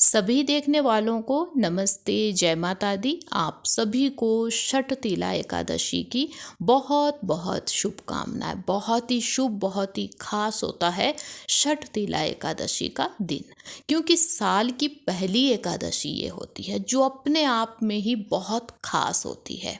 सभी देखने वालों को नमस्ते, जय माता दी। आप सभी को छठ तिला एकादशी की बहुत बहुत शुभकामनाएं। बहुत ही शुभ, बहुत ही खास होता है छठ तिला एकादशी का दिन, क्योंकि साल की पहली एकादशी ये होती है जो अपने आप में ही बहुत खास होती है।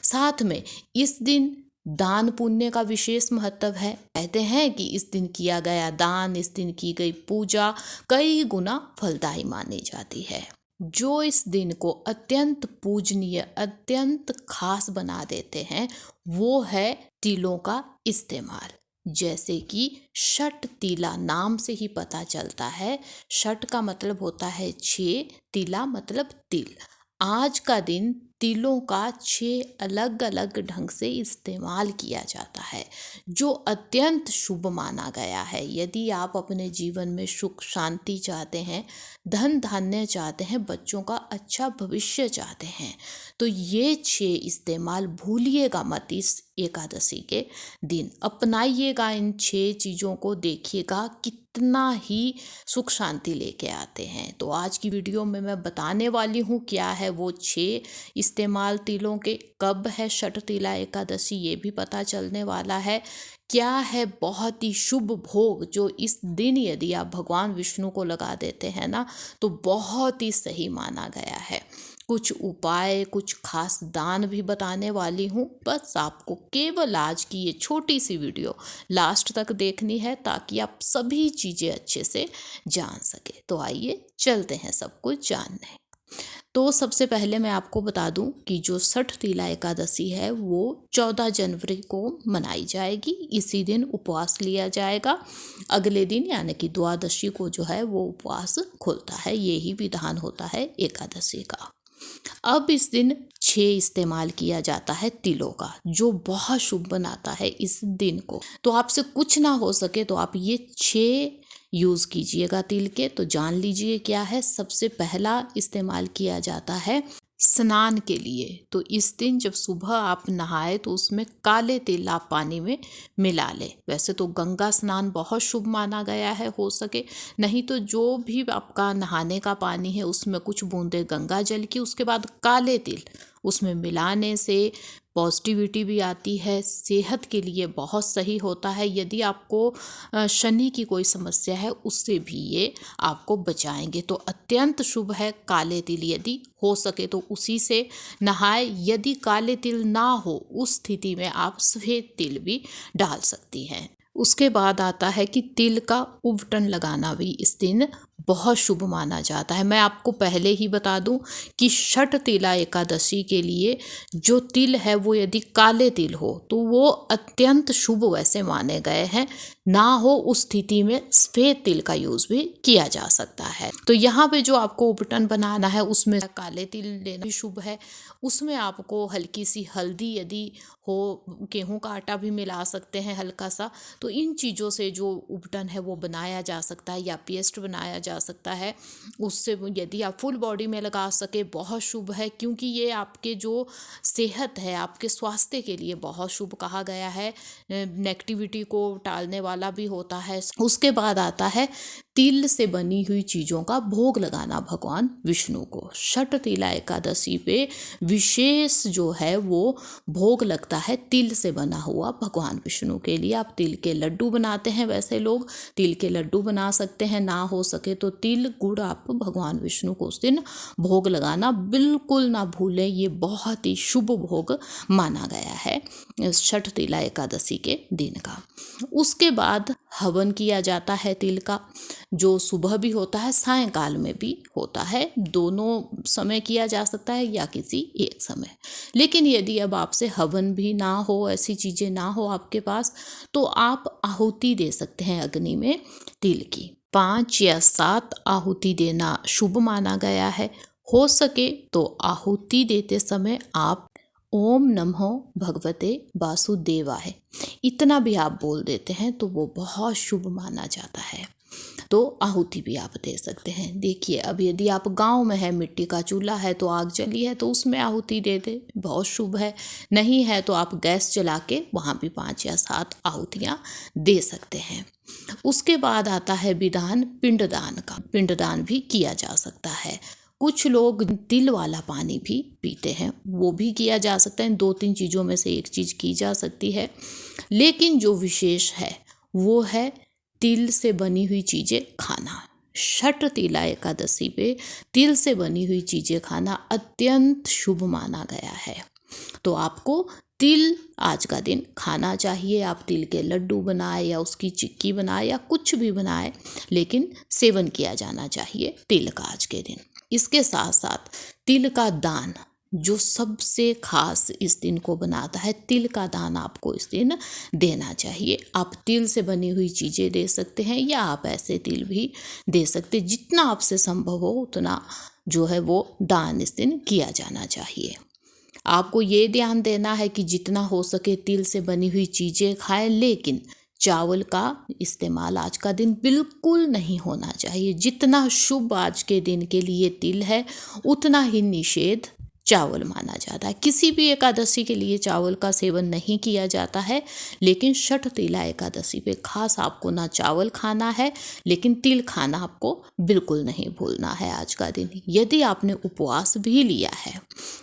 साथ में इस दिन दान पुण्य का विशेष महत्व है। कहते हैं कि इस दिन किया गया दान, इस दिन की गई पूजा कई गुना फलदायी मानी जाती है। जो इस दिन को अत्यंत पूजनीय, अत्यंत खास बना देते हैं वो है तिलों का इस्तेमाल। जैसे कि छठ तिला नाम से ही पता चलता है। छठ का मतलब होता है 6, तिला मतलब तिल। आज का दिन तिलों का 6 अलग अलग ढंग से इस्तेमाल किया जाता है, जो अत्यंत शुभ माना गया है। यदि आप अपने जीवन में सुख शांति चाहते हैं, धन धान्य चाहते हैं, बच्चों का अच्छा भविष्य चाहते हैं, तो ये 6 इस्तेमाल भूलिएगा मत। इस एकादशी के दिन अपनाइएगा इन 6 चीज़ों को, देखिएगा कितना ही सुख शांति लेके आते हैं। तो आज की वीडियो में मैं बताने वाली हूँ क्या है वो 6 इस्तेमाल तिलों के, कब है छठ तिला एकादशी ये भी पता चलने वाला है। क्या है बहुत ही शुभ भोग जो इस दिन यदि आप भगवान विष्णु को लगा देते हैं ना, तो बहुत ही सही माना गया है। कुछ उपाय, कुछ खास दान भी बताने वाली हूँ। बस आपको केवल आज की ये छोटी सी वीडियो लास्ट तक देखनी है ताकि आप सभी चीज़ें अच्छे से जान सके। तो आइए चलते हैं सब कुछ जानने। तो सबसे पहले मैं आपको बता दूं कि जो छठ तिला एकादशी है वो 14 जनवरी को मनाई जाएगी। इसी दिन उपवास लिया जाएगा। अगले दिन यानी कि द्वादशी को जो है वो उपवास खुलता है। यही विधान होता है एकादशी का। अब इस दिन 6 इस्तेमाल किया जाता है तिलों का, जो बहुत शुभ बनाता है इस दिन को। तो आपसे कुछ ना हो सके तो आप ये 6 यूज़ कीजिएगा तिल के। तो जान लीजिए क्या है। सबसे पहला इस्तेमाल किया जाता है स्नान के लिए। तो इस दिन जब सुबह आप नहाए तो उसमें काले तिल आप पानी में मिला लें। वैसे तो गंगा स्नान बहुत शुभ माना गया है, हो सके नहीं तो जो भी आपका नहाने का पानी है उसमें कुछ बूंदे गंगा जल की, उसके बाद काले तिल उसमें मिलाने से पॉजिटिविटी भी आती है, सेहत के लिए बहुत सही होता है। यदि आपको शनि की कोई समस्या है उससे भी ये आपको बचाएंगे। तो अत्यंत शुभ है। काले तिल यदि हो सके तो उसी से नहाए। यदि काले तिल ना हो उस स्थिति में आप सफ़ेद तिल भी डाल सकती हैं। उसके बाद आता है कि तिल का उबटन लगाना भी इस दिन बहुत शुभ माना जाता है। मैं आपको पहले ही बता दूं कि छठ तिला एकादशी के लिए जो तिल है वो यदि काले तिल हो तो वो अत्यंत शुभ वैसे माने गए हैं। ना हो उस स्थिति में सफ़ेद तिल का यूज़ भी किया जा सकता है। तो यहाँ पे जो आपको उपटन बनाना है उसमें काले तिल लेना भी शुभ है। उसमें आपको हल्की सी हल्दी यदि हो, गेहूं का आटा भी मिला सकते हैं हल्का सा। तो इन चीज़ों से जो उपटन है वो बनाया जा सकता है या पेस्ट बनाया जा सकता है। उससे यदि आप फुल बॉडी में लगा सके बहुत शुभ है, क्योंकि ये आपके जो सेहत है, आपके स्वास्थ्य के लिए बहुत शुभ कहा गया है। नेगेटिविटी को टालने वाला भी होता है। उसके बाद आता है तिल से बनी हुई चीज़ों का भोग लगाना भगवान विष्णु को। छठ तिला एकादशी पे विशेष जो है वो भोग लगता है तिल से बना हुआ भगवान विष्णु के लिए। आप तिल के लड्डू बनाते हैं, वैसे लोग तिल के लड्डू बना सकते हैं। ना हो सके तो तिल गुड़ आप भगवान विष्णु को उस दिन भोग लगाना बिल्कुल ना भूलें। ये बहुत ही शुभ भोग माना गया है छठ तिला एकादशी के दिन का। उसके बाद हवन किया जाता है तिल का, जो सुबह भी होता है, सायंकाल में भी होता है। दोनों समय किया जा सकता है या किसी एक समय। लेकिन यदि अब आपसे हवन भी ना हो, ऐसी चीज़ें ना हो आपके पास, तो आप आहुति दे सकते हैं अग्नि में तिल की। 5 या 7 आहुति देना शुभ माना गया है। हो सके तो आहुति देते समय आप ओम नमो भगवते वासुदेवाय इतना भी आप बोल देते हैं तो वो बहुत शुभ माना जाता है। तो आहुति भी आप दे सकते हैं। देखिए, अब यदि आप गांव में है, मिट्टी का चूल्हा है तो आग जली है तो उसमें आहुति दे दे, बहुत शुभ है। नहीं है तो आप गैस जला के वहाँ भी 5 या 7 आहुतियाँ दे सकते हैं। उसके बाद आता है विधान पिंडदान का। पिंडदान भी किया जा सकता है। कुछ लोग तिल वाला पानी भी पीते हैं, वो भी किया जा सकता है। 2-3 चीज़ों में से एक चीज़ की जा सकती है, लेकिन जो विशेष है वो है तिल से बनी हुई चीज़ें खाना। छठ तिला एकादशी पे तिल से बनी हुई चीज़ें खाना अत्यंत शुभ माना गया है। तो आपको तिल आज का दिन खाना चाहिए। आप तिल के लड्डू बनाए या उसकी चिक्की बनाए या कुछ भी बनाए, लेकिन सेवन किया जाना चाहिए तिल का आज के दिन। इसके साथ साथ तिल का दान जो सबसे खास इस दिन को बनाता है, तिल का दान आपको इस दिन देना चाहिए। आप तिल से बनी हुई चीज़ें दे सकते हैं या आप ऐसे तिल भी दे सकते हैं। जितना आपसे संभव हो उतना जो है वो दान इस दिन किया जाना चाहिए। आपको ये ध्यान देना है कि जितना हो सके तिल से बनी हुई चीज़ें खाएं, लेकिन चावल का इस्तेमाल आज का दिन बिल्कुल नहीं होना चाहिए। जितना शुभ आज के दिन के लिए तिल है, उतना ही निषेध चावल माना जाता है। किसी भी एकादशी के लिए चावल का सेवन नहीं किया जाता है, लेकिन छठ तिला एकादशी पे खास आपको ना चावल खाना है, लेकिन तिल खाना आपको बिल्कुल नहीं भूलना है आज का दिन। यदि आपने उपवास भी लिया है,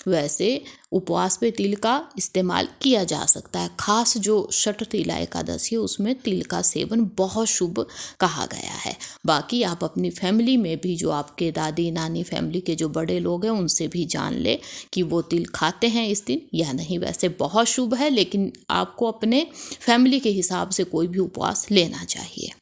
वैसे उपवास पे तिल का इस्तेमाल किया जा सकता है। खास जो छठ तिला एकादशी है उसमें तिल का सेवन बहुत शुभ कहा गया है। बाकी आप अपनी फैमिली में भी, जो आपके दादी नानी फैमिली के जो बड़े लोग हैं, उनसे भी जान ले कि वो तिल खाते हैं इस दिन या नहीं। वैसे बहुत शुभ है, लेकिन आपको अपने फैमिली के हिसाब से कोई भी उपवास लेना चाहिए।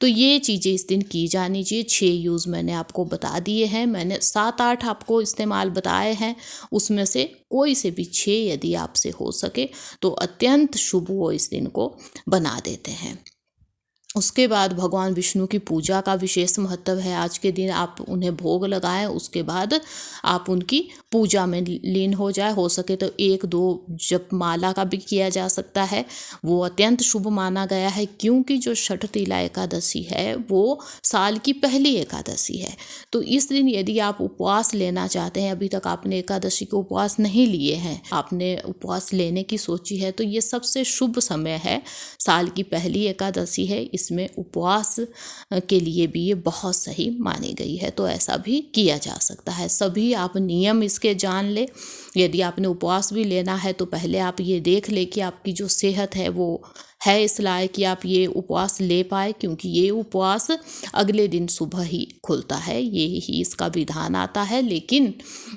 तो ये चीज़ें इस दिन की जानी चाहिए। 6 यूज़ मैंने आपको बता दिए हैं। मैंने 7-8 आपको इस्तेमाल बताए हैं, उसमें से कोई से भी 6 यदि आपसे हो सके तो अत्यंत शुभ वो इस दिन को बना देते हैं। उसके बाद भगवान विष्णु की पूजा का विशेष महत्व है। आज के दिन आप उन्हें भोग लगाएं, उसके बाद आप उनकी पूजा में लीन हो जाए। हो सके तो 1-2 जप माला का भी किया जा सकता है, वो अत्यंत शुभ माना गया है। क्योंकि जो छठ तिला एकादशी है वो साल की पहली एकादशी है। तो इस दिन यदि आप उपवास लेना चाहते हैं, अभी तक आपने एकादशी के उपवास नहीं लिए हैं, आपने उपवास लेने की सोची है, तो ये सबसे शुभ समय है। साल की पहली एकादशी है, इसमें उपवास के लिए भी ये बहुत सही मानी गई है। तो ऐसा भी किया जा सकता है। सभी आप नियम इसके जान ले। यदि आपने उपवास भी लेना है तो पहले आप ये देख ले कि आपकी जो सेहत है वो है इस लायक कि आप ये उपवास ले पाए, क्योंकि ये उपवास अगले दिन सुबह ही खुलता है, ये ही इसका विधान आता है। लेकिन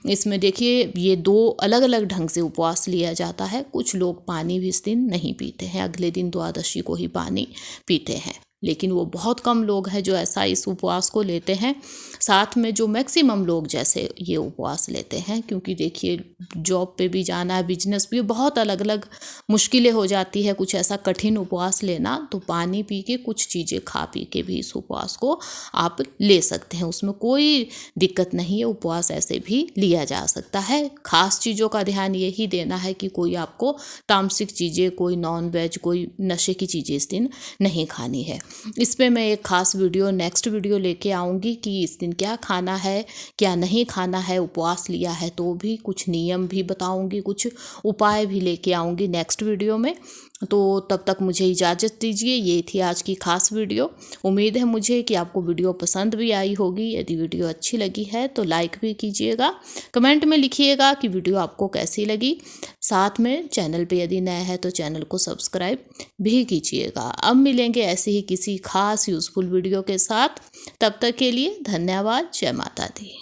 इसमें देखिए, ये 2 अलग अलग ढंग से उपवास लिया जाता है। कुछ लोग पानी भी इस दिन नहीं पीते हैं, अगले दिन द्वादशी को ही पानी पीते हैं, लेकिन वो बहुत कम लोग हैं जो ऐसा इस उपवास को लेते हैं। साथ में जो मैक्सिमम लोग जैसे ये उपवास लेते हैं, क्योंकि देखिए जॉब पे भी जाना है, बिजनेस भी, बहुत अलग अलग मुश्किलें हो जाती है कुछ ऐसा कठिन उपवास लेना। तो पानी पी के, कुछ चीज़ें खा पी के भी इस उपवास को आप ले सकते हैं, उसमें कोई दिक्कत नहीं है। उपवास ऐसे भी लिया जा सकता है। खास चीज़ों का ध्यान यही देना है कि कोई आपको तामसिक चीज़ें, कोई नॉन वेज, कोई नशे की चीज़ें इस दिन नहीं खानी है। इस पे मैं एक खास वीडियो, नेक्स्ट वीडियो लेके आऊँगी कि इस दिन क्या खाना है, क्या नहीं खाना है। उपवास लिया है तो भी कुछ नियम भी बताऊँगी, कुछ उपाय भी लेके आऊँगी नेक्स्ट वीडियो में। तो तब तक मुझे इजाज़त दीजिए। ये थी आज की खास वीडियो। उम्मीद है मुझे कि आपको वीडियो पसंद भी आई होगी। यदि वीडियो अच्छी लगी है तो लाइक भी कीजिएगा, कमेंट में लिखिएगा कि वीडियो आपको कैसी लगी। साथ में चैनल पे यदि नया है तो चैनल को सब्सक्राइब भी कीजिएगा। अब मिलेंगे ऐसे ही किसी खास यूज़फुल वीडियो के साथ। तब तक के लिए धन्यवाद। जय माता दी।